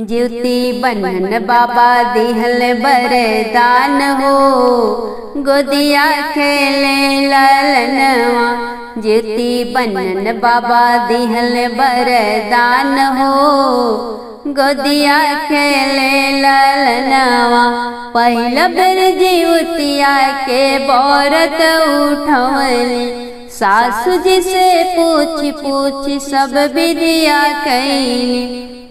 ज्योति बन्हन बाबा दिहल बरदान हो, गोदिया खेले ललनवा। ज्योति बन्हन बाबा दिहल बरदान हो, गोदिया खेले ललनवा। पहिला बेर ज्योतिया के बरत उठवली, सासु जी से पूछ पूछ सब विधिया कैली।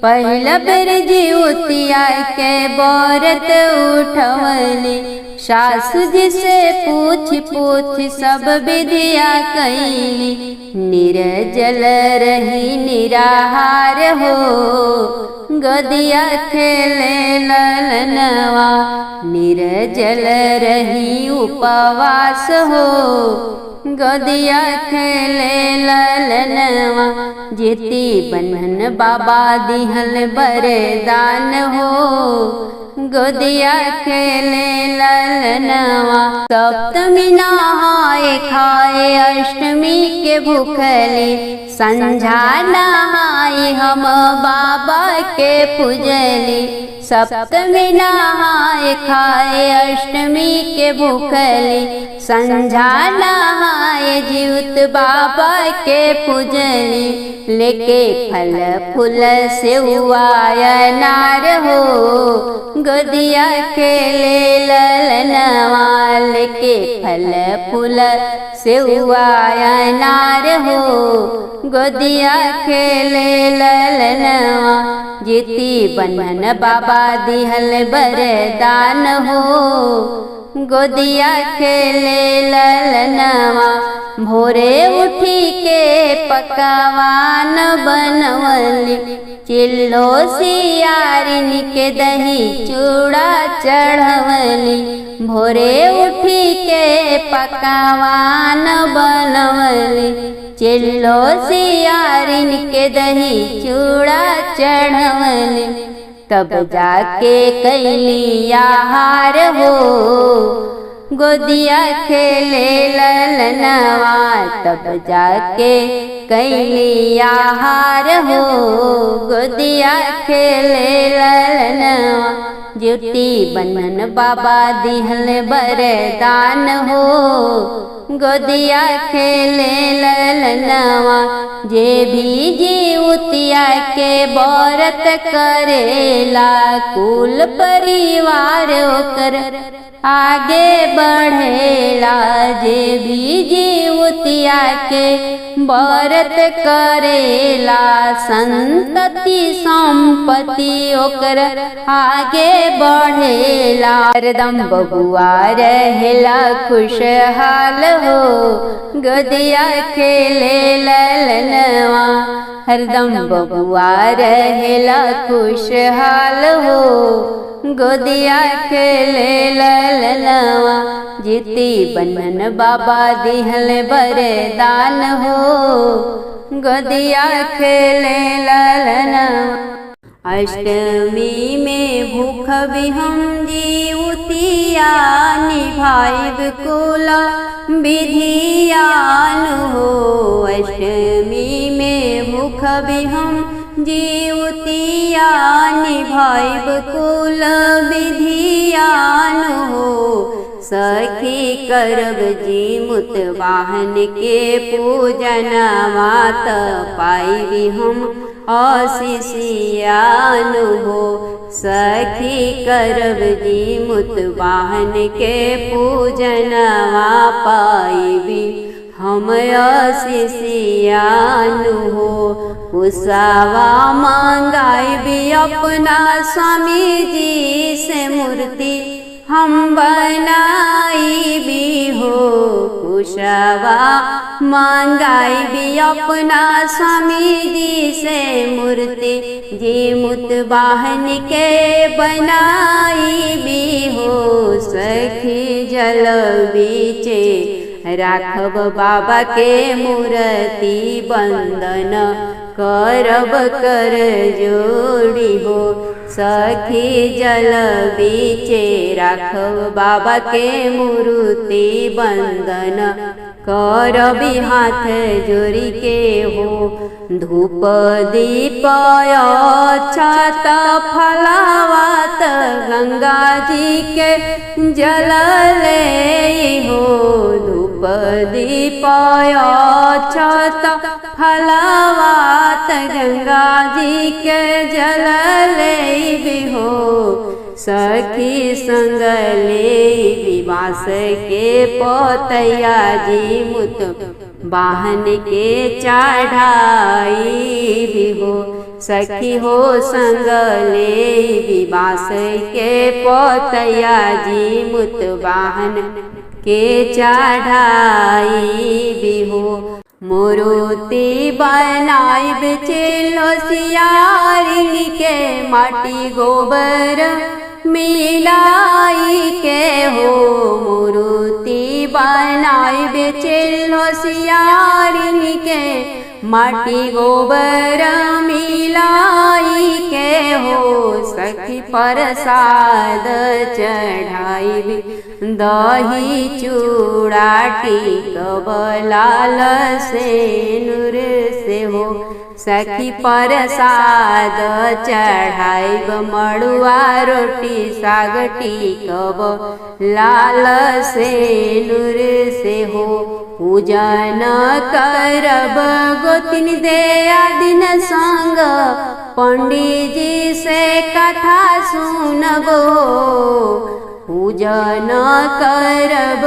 पहिला बेर ज्योतिया के बरत उठवली, सासु जी से पूछ पूछ सब विधिया कैली। निर्जल रही निराहार हो, गोदिया खेले ललनवा। निर्जल रही उपवास हो, गोदिया खेले ललनवा। ज्योति बन्हन बाबा दिहल बरदान हो, गोदिया खेले ललनवा। सप्तमी नहाए खाए अष्टमी के भूखली, संझा नहाई हम बाबा के पूजली। सप्तमी नहाए खाए अष्टमी के भूखली, संझा नहाए जीवत बाबा के पूजली। लेके फल फूल से नार हो, गोदिया खेले ललनवा। लेके फल फूल से नार हो, गोदिया खेले ललनवा। ज्योति बन्हन बाबा दिहल बरदान हो, गोदिया खेले ललनवा। भोरे उठी के पकवान बनवली, चिल्लो सियारिन के दही चूड़ा चढ़वली। भोरे उठी के पकवान बनवली, चिल्लो सियारिन के दही चूड़ा चढ़वली। तब जाके कैली आहार हो, गोदिया खेले ललनवा। तब जाके कैली आहार हो, गोदिया खेले ललनवा। ज्योति बन्हन बाबा दिहल बरदान हो, गोदिया खेले ललनवा। जे भी ज्योतिया के बरत करेला, कुल परिवार ओकर आगे बढ़ेला। जे भी ज्योतिया के बरत करेला, संतति संपत्ति ओकर आगे बढ़ेला। हरदम बबुआ रहेला खुशहाल हो, गोदिया खेले ललनवा। हरदम बबुआ रहेला खुशहाल हो, गोदिया खेले ललनवा। ज्योति बन्हन बाबा दिहल बरदान हो, गोदिया खेले ललनवा। अष्टमी में भूख भी हम ज्योतिया, निभाइब कुल विधियान हो। अष्टमी में भूख भी हम ज्योतिया, निभाइब कुल विधियान हो। सखी करब जीमुत वाहन के पूजनवा, पाइबी हम आशीषियान हो। सखी करब जीमुत वाहन के पूजनवा, पाइबी हम आशीषियान हो। कुशवा मंगाइबी अपना स्वामी जी से मूर्ति हम बनाइबी हो। कुशवा मंगाइबी अपना स्वामी जी से मूर्ति, जीमुत वाहन के बनाइबी हो। सखी जल बीचे राखब बाबा के मूर्ति, बंदन करब कर जोड़ी हो। सखी जल बीचे राखब बाबा के मूर्ति, बंदन करबी हाथ जोड़ी के हो। धूप दीप अक्षत फलावत गंगा जी के जल ले हो। धूप दीप अक्षत फलावत गंगा जी के जल ले हो। सखी संग ले बाँस के पतैया जी मुत वाहन के चढ़ाई भी हो। सखी हो संग ले बाँस के पतैया जी मुत वाहन के चढ़ाई भी हो। मूर्ति बनाई बेचेलो सियारी के माटी गोबर मिलाई के हो। मूर्ति बनाई बेचेलो सियारी के माटी गोबर मिलाई के हो। सखी प्रसाद चढ़ाई दही चूड़ा टिकब लाल सेनुर से हो। सखी प्रसाद चढ़ाइब मड़ुआ रोटी साग टिकब लाल सेनुर से हो। पूजन करब गोतिन दे दिन संग पंडित जी से कथा सुनबो। पूजन करब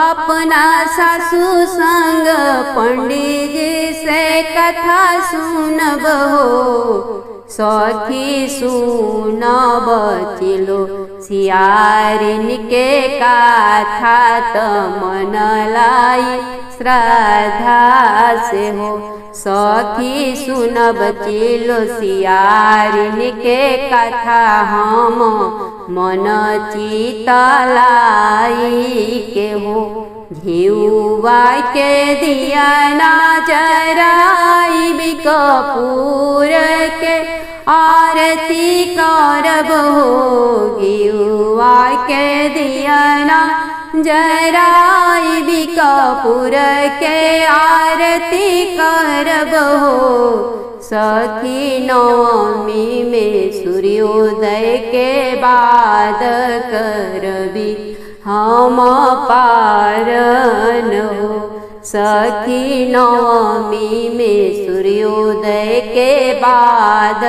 अपना सासू संग पंडित जी से कथा सुनब हो। सखी सुनब चिलो सियारिन के कथा त मन लाई श्रद्धा से हो। सखी सुनब चिलो सियारिन के कथा हम मन चित लाई के हो। घिउवा के दिया ना जराई कपूर के आरती करब हो। घिउवा के दिया ना जराई कपूर के आरती करब हो। सखी नवमी में सूर्योदय के बाद करबी हम पारन हो। सखी नवमी में सूर्योदय के बाद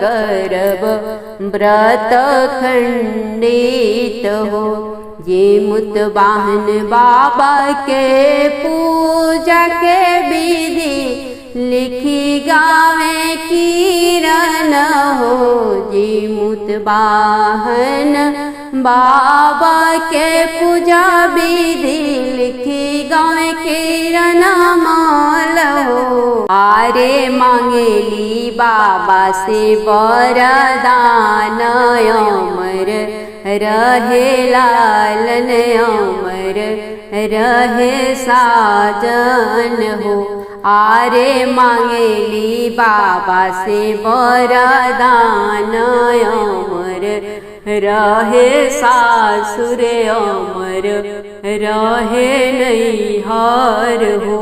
करब व्रत खंडित हो। ये मुत वाहन बाबा के पूजा के विधि लिखी गावे किरण हो। जी मुत वाहन बाबा के पूजा विधि लिखी गावे किरण माल हो। आरे मांगेली बाबा से वरदान अमर रहे लालन अमर रहे साजन हो। आरे मांगेली बाबा से वरदान अमर रहे सासुर अमर रहे नैहर हो।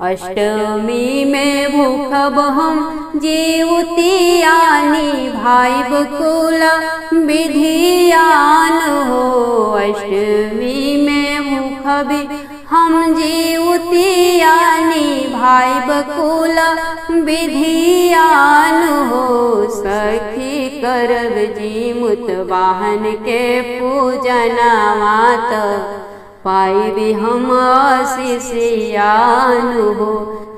अष्टमी में भूखब हम जीवतियानी भाई बकुल विधियान हो। अष्टमी में भूखबी हम जीवतियानी भाई बकुल विधियान हो। सखी करब जी मुत वाहन के पूजनवा त पाइबी हम शिष्यान हो।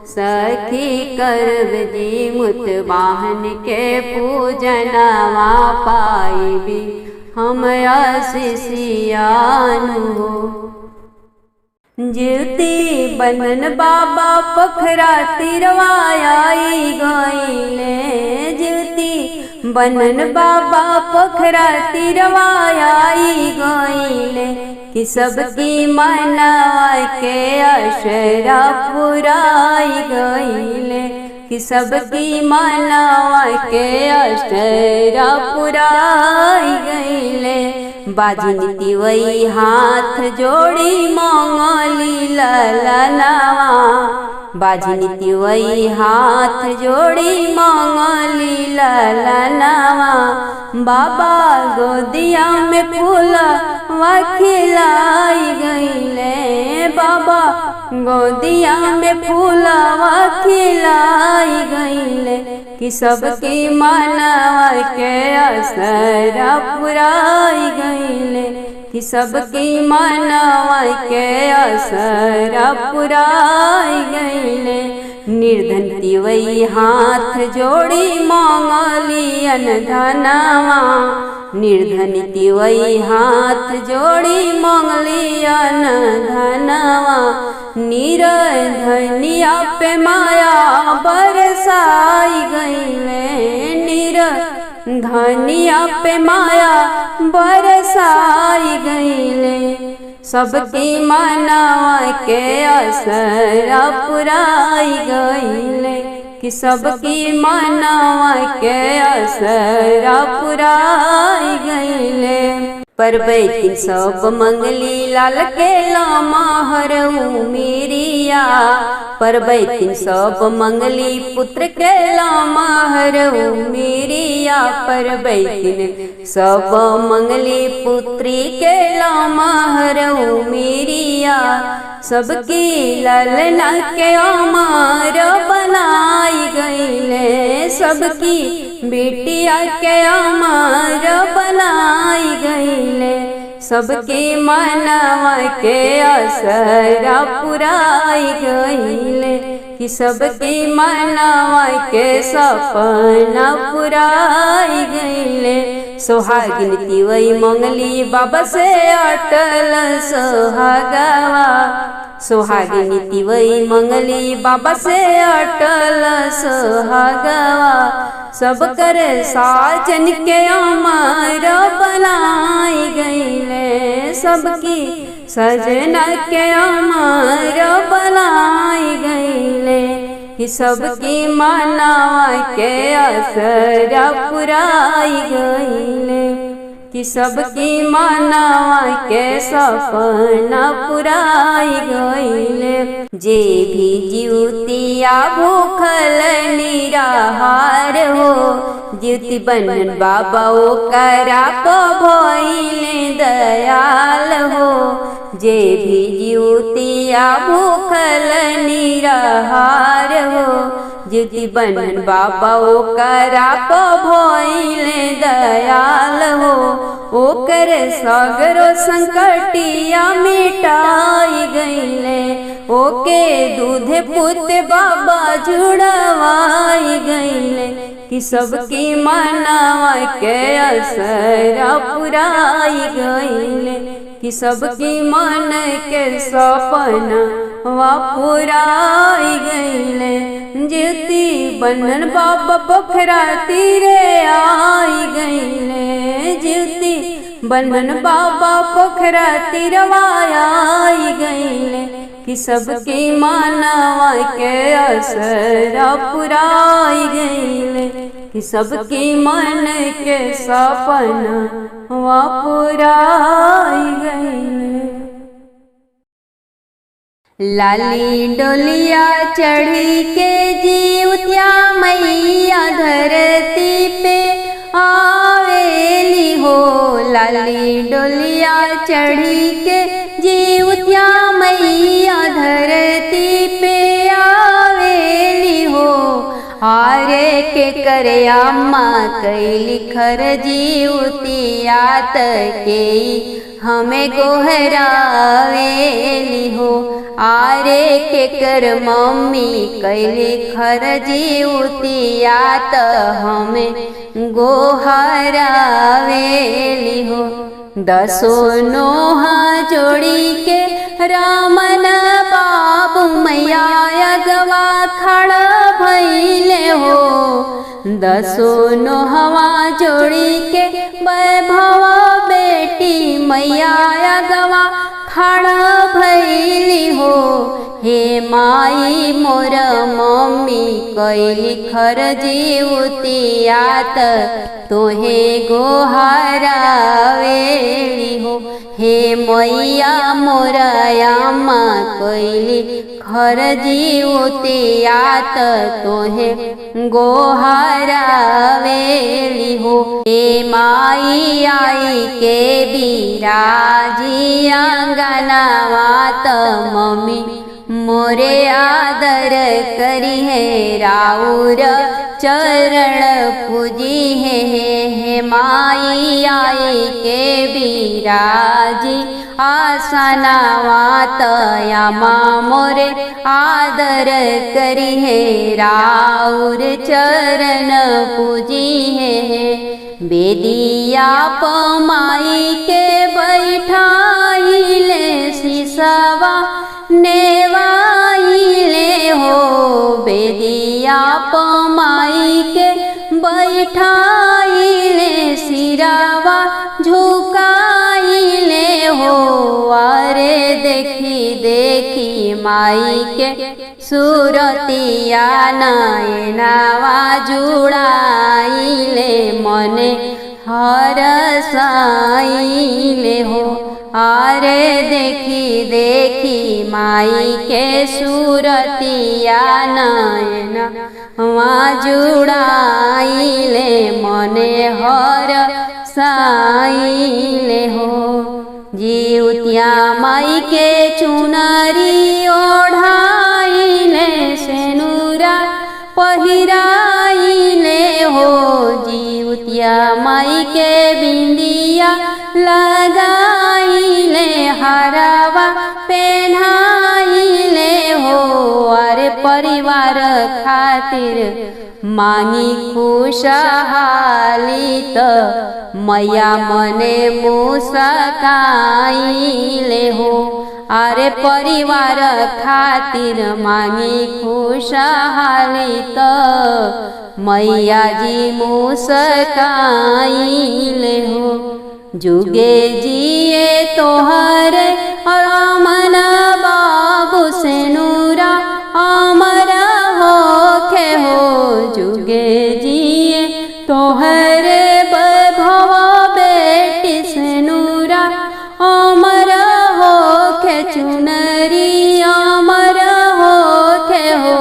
सखी करब जी मुत वाहन के पूजनवा पाइबी हम शिष्यान हो। ज्योति बनन बाबा पोखरा तिरवाई गईले। ज्योति बनन बाबा पोखरा तिरवाई गईले। कि सबकी मनवा के अशरा पुराई गईले। कि सबकी मनवा के अशरा पुराई गईले। बाजिन तिवई हाथ जोड़ी मंगली ललनावा। बाझिनी तिवई हाथ जोड़ी मांगली ललनवा। बाबा गोदिया में फूलवा खिलाई गईले, बाबा गोदिया में फूलवा खिलाई गईले, कि सबकी मनवा के असरा पुराई गईले, कि सबकी मनवा के असरा पुराई गईले। निर्धन तिवई हाथ जोड़ी मांगली अनधनवा, निर्धन तिवई हाथ जोड़ी मांगली अनधनवा। निर्धनिया पे माया बरसाई गईले, निर्धनिया पे माया बरसाई गईले, सबकी मनवा के असरा पुराई गईले, कि सबकी मनवा के असरा पुराई गईले। परबैतिन सब मंगली लाल के लामहर उमिरिया, परबैतिन सब मंगली पुत्र के लामहर उमिरिया, परबैतिन सब मंगली पुत्री के लामहर उमिरिया, सबकी ललना के अमर बनाई गईले, सबकी बेटिया के अमर बनाई गईले, सबकी मनवा के असरा पुराई गईले, कि सबकी मनवा के सपना पुराई गईले। सोहागिन तिवई मंगली बाबा से अटल सोहागवा, सोहागिन तिवई मंगली बाबा से अटल सोहागवा, सब कर साजन के अमर बनाई गईले, सबकी सजना के अमर बनाई गईले, कि सबकी मनवा के असरा पुराई गईले, कि सबकी मनवा के सपना पुराई गईले। जे भी जीवतिया भूखल निराहार हो, जीवती बंधन बाबा ओकरा भइले दयाल हो, जे भी जीवतिया भूखल निराहार हो, जीवती बंधन बाबा ओकरा भइले दयाल हो, ओकर सगरो संकटिया मिटाई गईले, ओके दूध पुत बाबा जुड़वाई गईले, कि सबकी मनवा के असरा पुराई गईले, कि सबकी मन के सपना पुराई गईले। ज्योति बंधन बाबा पोखरा तीरे आई गईले, ज्योति बंधन बाबा पोखरा तीरवा आई गईले, कि सबकी मनवा के असरा पुराई गईले, कि सबकी मन के सपना पुराई गईले। लाली डोलिया चढ़ी के जीवतिया मैया धरती पे आवेली हो, लाली डोलिया चढ़ी के जीवतिया मैया धरती पे आवेली हो, हारे के करे अम्मा कैली खर जीवतिया के हमें गोहरावेली हो, आरे के कर मम्मी कैली खर जीवतिया हमें गोहरावेली हो। दसो नोहा जोड़ी के रामन बाबू मैया अगवा खड़ा भइले हो, दसो नोहवा जोड़ी के वैभवा बेटी मैया अगवा खड़ा भइली हो, हे माई मोर मम्मी कैली खर जीवतिया तोहे गोहरावेली हो, हे मैया मोर अम्मा कैली घर जीवतियात तोहे गोहरावेली हो। हे माई आई के बिराजी अंगनावात मम्मी मोरे आदर करी है राउर चरण पूजी है। हे माई आई के बिराजी आसनावात यामा मोरे आदर करी है राउर चरण पूजी है। बेदिया पमाई के बैठाइले सिसवा नेवाइले हो। बेदिया पमाई के बैठाइले सिरावा झुकाइले हो। अरे देखी देखी माई के सुरतिया नयनावा जुड़ाइले मने हरसाइले हो। अरे देखी देखी माई के सुरतिया नयनावा जुड़ाइले मने हरसाइले हो। जीवतिया माई के चुनरी ओढ़ाइले सेनुरा पहिराइले हो। जीवतिया माई के बिंदिया लगाइले हरावा पहनाइले हो। अरे परिवार खातिर मांगी खुशहाली त मैया मने मुस्काइले हो। अरे परिवार खातिर मांगी खुशहाली त मैया जी मुस्काइले हो। जुगे जिए तोहर रामन बाबू सेनुरा अमर होखे हो। जुगे जिए तोहर वैभव बेटी सेनुरा अमर होखे चुनरी अमर होखे हो।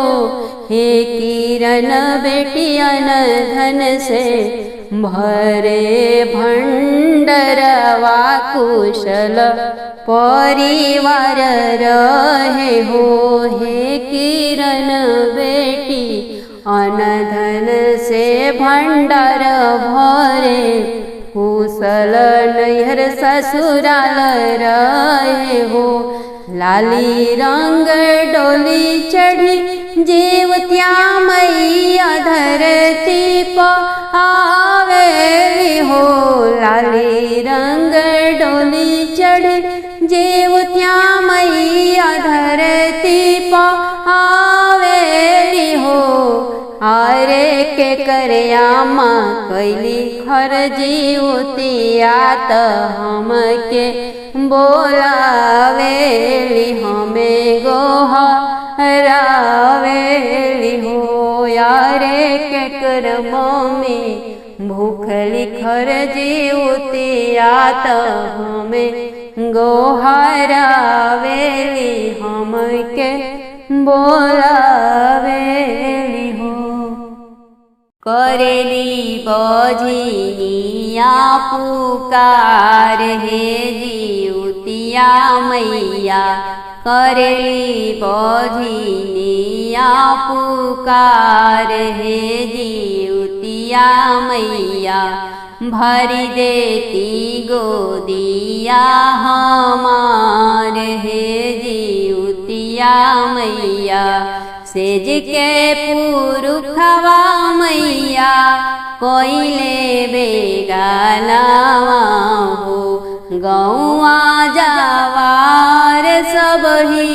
हे किरण बेटियन धन से भरे भंडरवा कुशल परिवार रहे हो। हे किरण बेटी अनधन से भंडार भरे कुशल नैहर ससुराल रहे हो। लाली रंग डोली चढ़ी जीवतिया मैया धरती पर आवेली हो। लाली रंग डोली चढ़ी जीवतिया मैया धरती पर आवेली हो। अरे के करया माँ कैली खर जीवतिया त हमके बोलावेली हमें गोहरावेली हो। यारे के कर मम्मी भूखली खर जीवतिया त हमें गोहरावेली हमके बोलावेली हो। करेली बजनिया पुकार हे जीवतिया मैया। करेली बजनिया पुकार हे जीवतिया मैया। भरी देती गोदिया हमार हे जीवतिया मैया। सेज के पुरुखवा मैया कोइले बेगानावा हो। गौआ जावार सबही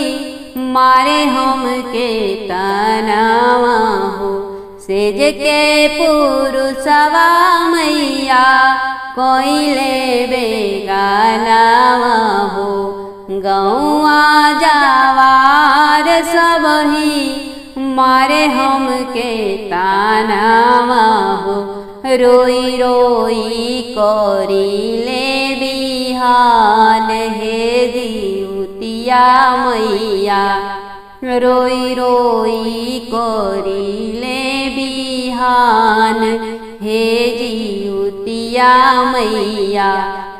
मारे हमके तनावा हो। सेज के पुरुषवा मैया कोइले बेगानावा हो। गौआ जावार सबही मारे हमके तानावा हो। रोई रोई करिले बिहान हे जीवतिया मैया। रोई रोई करिले बिहान। हे जिउतिया मैया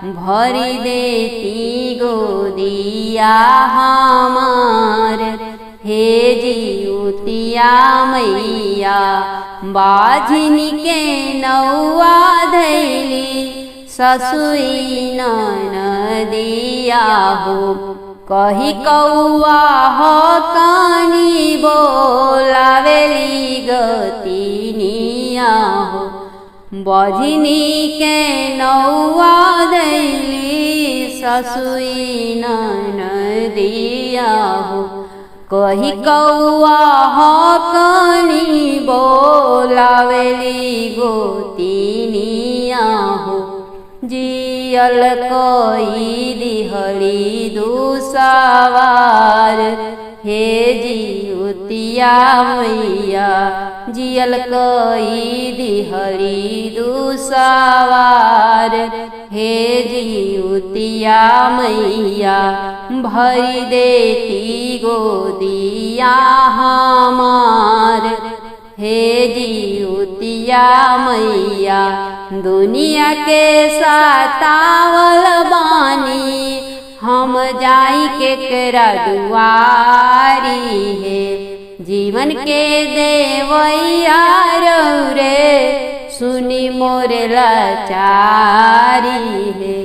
भरी देती गोदिया हमार। हे जिउतिया मैया बाझिन के नौआ धैली ससुई ननदिया हो। कही कौआ हो कानी बोलावेली गतिनिया हो। बझिनी के नौआ धैली ससुई ननदिया हो। कही कौआ हो कानी बोलावेली गोतिनिया हो। जियल कई दिहली दुसावार। हे जिउतिया मैया जियल कई दिहली दुसावार। हे जिउतिया मैया भरी देती गोदिया हमार। हे जिउतिया मैया दुनिया के सतावल बानी हम जाई केकरा दुआरी। है जीवन के देवैया रे सुनी मोरे लाचारी। है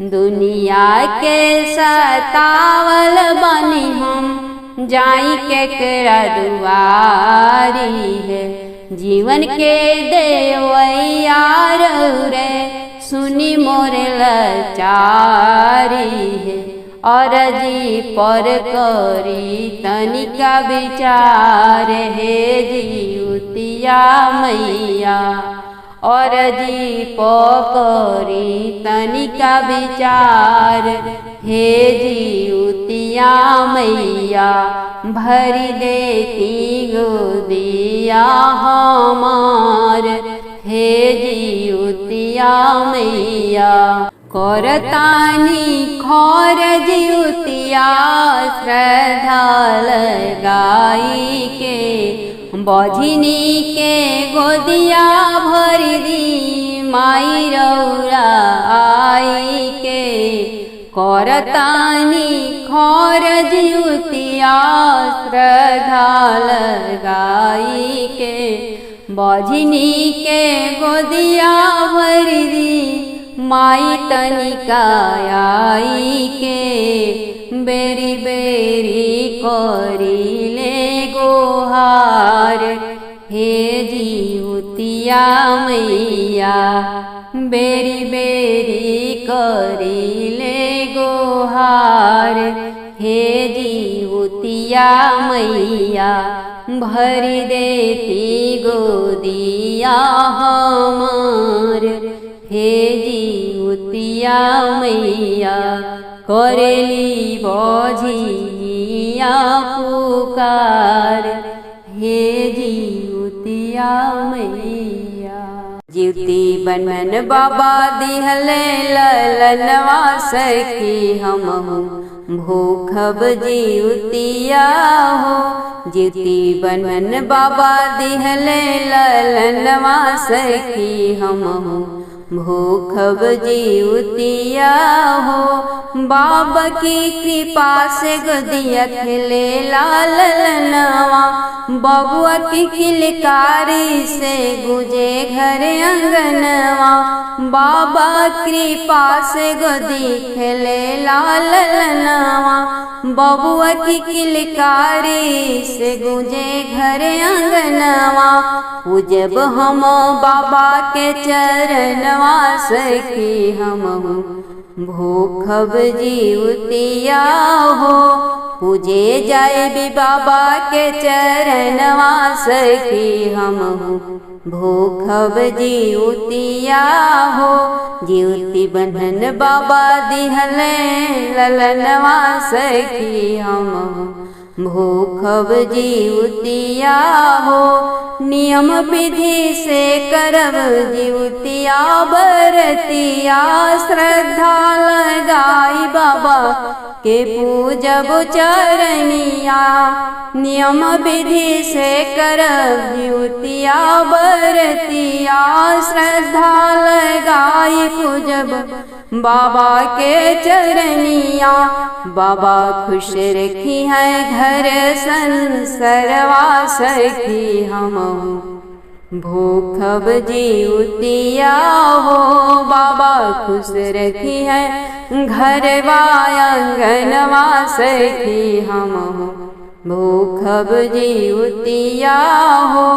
दुनिया के सतावल बानी हम जाई केकरा दुआरी। है जीवन के देवैया रे सुनी मोरे लाचारी। है अरजी पर करी तनिका विचार। हे जिउतिया मैया अरजी पकरी तनिका विचार। हे जिउतिया मैया भरी देती गोदिया हमार। हे जिउतिया मैया करतानी खर जिउतिया श्रद्धा लगाई के। बझिनी के गोदिया भरी दी माई रौरा आई के। करतानी खर जिउतिया श्रद्धा लगाई के। बझिनी के गोदिया भरी दी माई तनिका आई के। बेरी बेरी करिले गोहार। हे जिउतिया मैया बेरी बेरी करिले गोहार। हे जिउतिया मैया भरी देती गोदिया हमार। हे जिउतिया मैया करेली बझिनिया पुकार। हे जिउतिया मैया जिउती बनन बाबा दिहले ललनवा सखी हमहु भूखब जिउतिया हो। जिउती बनन बाबा दिहले ललनवा सखी हमहु भूखब जिउतिया हो। बाबा की कृपा से गोदिया खेले लाल ललनवा। बबुआ की किलकारी से गुजे घर अंगनवा। बाबा कृपा से गोदी खेले लाल ललनवा। बबुआ की किलकारी से गुजे घर अंगनवा। पूजब हम बाबा के चरणवा सखी हमहु भूखब जिउतिया हो। पूजे जाए भी बाबा के चरणवा सखी हमहु भूखब जिउतिया हो। जिउती बंधन बाबा दिहले ललनवा सखी हमहु भूखब जिउतिया हो। नियम विधि से करब जिउतिया बरतिया। श्रद्धा लगाई बाबा के पूजब चरनिया, नियम विधि से करब जिउतिया बरतिया, श्रद्धा लगाई पूजब बाबा के चरनिया। बाबा खुश रखी है घर संसरवा, सखी हम भूखब जिउतिया हो। बाबा खुश रखी है घरवा आंगनवा, सखी हम भूखब जिउतिया हो।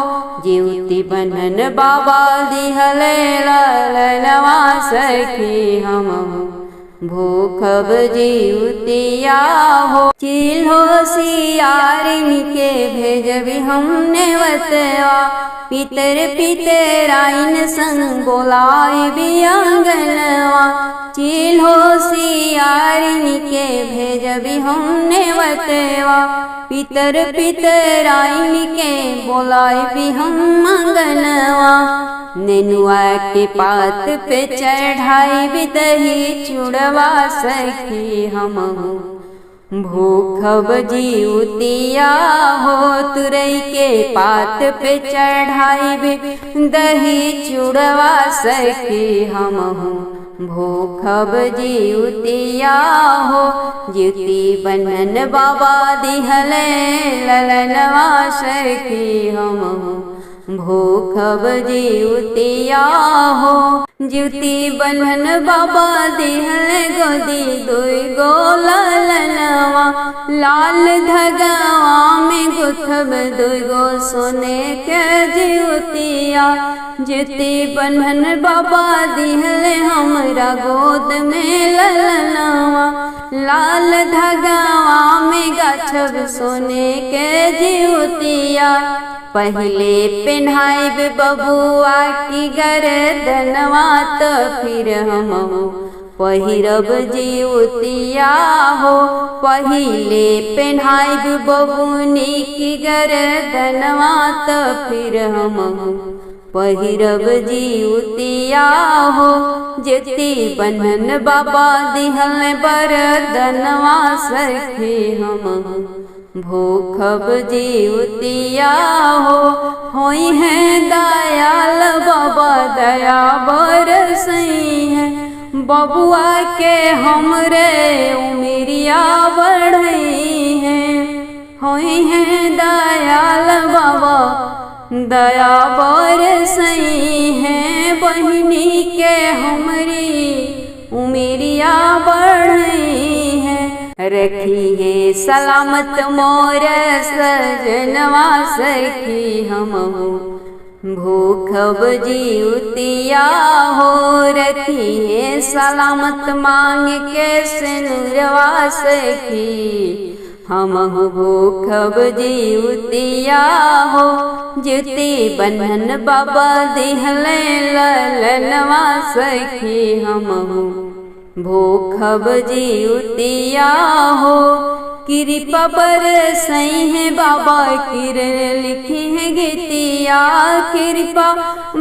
जिउती बंधन बाबा दिहले ललनवा, सखी हम भूखब जिउतिया हो। चिल होशियारिन के भेजबी हमने वतवा, पितर पितराइन संग बोलाइबी आंगनवा। चिल होशियारिन के भेजबी हमने वतवा, पितर पितराइन के बोलाइबी हम आंगनवा। नेनुआ के पात पे चढ़ाई दही चूड़वा, सखी हम भूखब जिउतिया हो। तुरई के पात पे चढ़ाई दही चूड़वा, सखी हम भूखब जिउतिया हो। जिउती बंधन बाबा दिहले ललनवा, सखी हम भूखब जिउतिया हो। जिउती बंधन बाबा दिहले गोदी दुई गो ललनवा, लाल धगवा में गुथब दुई गो सोने के जिउतिया। जिउती बंधन बाबा दिहले हमरा गोद में ललनवा, लाल धगवा में गाछब सोने के जिउतिया। पहले पेन्हाइब बबुआ की गर्दनवा, तो फिर हम पहिरब जिउतिया हो। पहले पेन्हाइब बबुनी की गर्दनवा, तो फिर हम पहिरब जिउतिया हो। जिउती बंधन बाबा दिहल बरदनवा, सखी हम भूखब जिउतिया हो। होई है दयाल बाबा दया बरसई है, बबुआ के हमरे उमरिया बढ़ई है। होई है दयाल बाबा दया बरसई है, बहिनी के हमरी उमरिया बढ़ई है। रखी है सलामत मोर सजनवा, सखी हम भूखब जिउतिया हो। रखी है सलामत मांग के सिनुरवा, सखी हम भूखब जिउतिया हो। जिउती बंधन बाबा दिहले ललनवा, सखी हम भूखब जिउतिया हो। कृपा बरसई है बाबा किरण लिखी है गीतिया, कृपा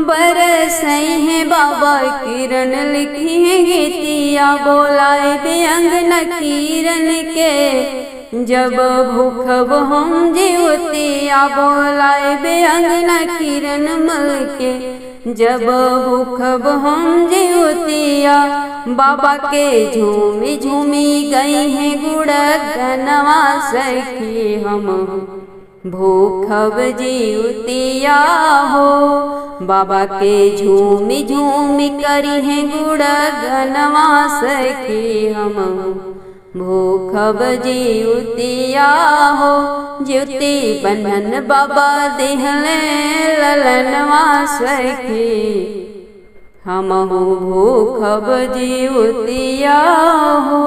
बरसई है बाबा किरण लिखी है गीतिया। बोलाए बे अंगना किरण के जब भूखब हम जिउतिया, बोलाए बे अंगना किरण मल के जब भूखब हम जिउतिया। बाबा के झूमी झूमी गई है गुणगनवा, सखी हम भूखब जिउतिया हो। बाबा के झूमी झूमी करी है गुणगनवा, सखी हम भूखब जिउतिया हो। जिउती बंधन बाबा दिहले ललनवा, सखी हम भूखब जिउतिया हो।